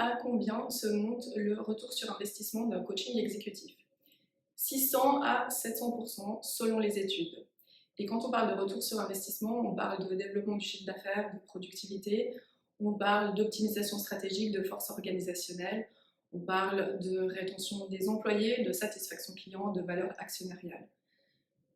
à combien se monte le retour sur investissement d'un coaching exécutif? 600 à 700% selon les études. Et quand on parle de retour sur investissement, on parle de développement du chiffre d'affaires, de productivité, on parle d'optimisation stratégique, de force organisationnelle, on parle de rétention des employés, de satisfaction client, de valeur actionnariale.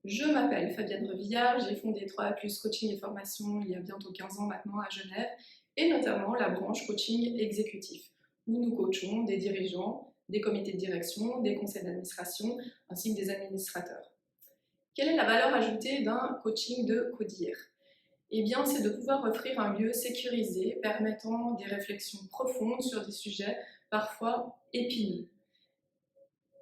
Je m'appelle Fabienne Revillard, j'ai fondé 3A+ Coaching et Formation il y a bientôt 15 ans maintenant à Genève, et notamment la branche coaching exécutif, où nous coachons des dirigeants, des comités de direction, des conseils d'administration, ainsi que des administrateurs. Quelle est la valeur ajoutée d'un coaching de CODIR? Eh bien, c'est de pouvoir offrir un lieu sécurisé permettant des réflexions profondes sur des sujets parfois épineux.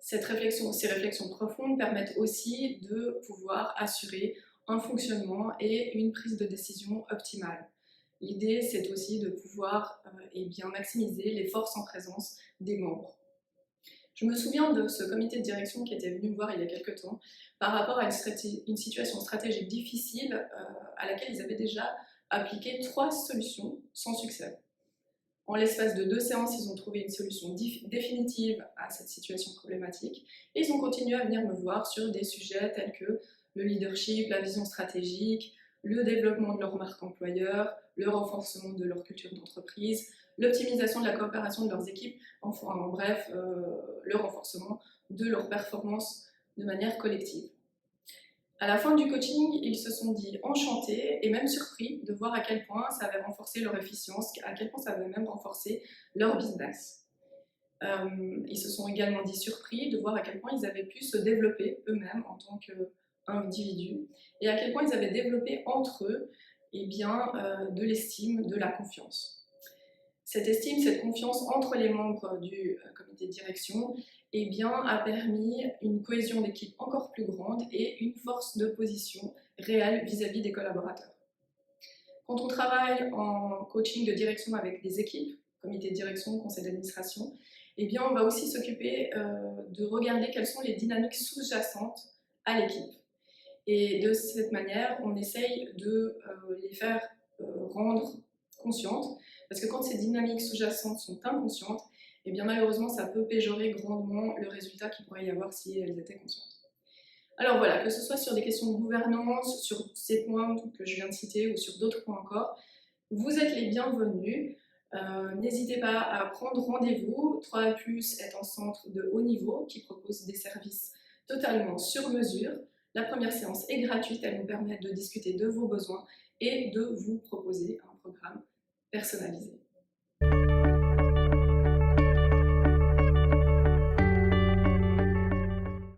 Ces réflexions profondes permettent aussi de pouvoir assurer un fonctionnement et une prise de décision optimale. L'idée, c'est aussi de pouvoir maximiser les forces en présence des membres. Je me souviens de ce comité de direction qui était venu me voir il y a quelques temps par rapport à une situation stratégique difficile à laquelle ils avaient déjà appliqué 3 solutions sans succès. En l'espace de 2 séances, ils ont trouvé une solution définitive à cette situation problématique et ils ont continué à venir me voir sur des sujets tels que le leadership, la vision stratégique, le développement de leur marque employeur, le renforcement de leur culture d'entreprise, l'optimisation de la coopération de leurs équipes, enfin en bref, le renforcement de leur performance de manière collective. À la fin du coaching, ils se sont dit enchantés et même surpris de voir à quel point ça avait renforcé leur efficience, à quel point ça avait même renforcé leur business. Ils se sont également dit surpris de voir à quel point ils avaient pu se développer eux-mêmes en tant qu'individus et à quel point ils avaient développé entre eux de l'estime, de la confiance. Cette estime, cette confiance entre les membres du comité de direction a permis une cohésion d'équipe encore plus grande et une force de position réelle vis-à-vis des collaborateurs. Quand on travaille en coaching de direction avec des équipes, comité de direction, conseil d'administration, on va aussi s'occuper de regarder quelles sont les dynamiques sous-jacentes à l'équipe. Et de cette manière, on essaye de les faire rendre conscientes, parce que quand ces dynamiques sous-jacentes sont inconscientes, malheureusement, ça peut péjorer grandement le résultat qu'il pourrait y avoir si elles étaient conscientes. Alors voilà, que ce soit sur des questions de gouvernance, sur ces points que je viens de citer ou sur d'autres points encore, vous êtes les bienvenus. N'hésitez pas à prendre rendez-vous. 3A+ est un centre de haut niveau qui propose des services totalement sur mesure. La première séance est gratuite, elle nous permet de discuter de vos besoins et de vous proposer un programme personnalisé.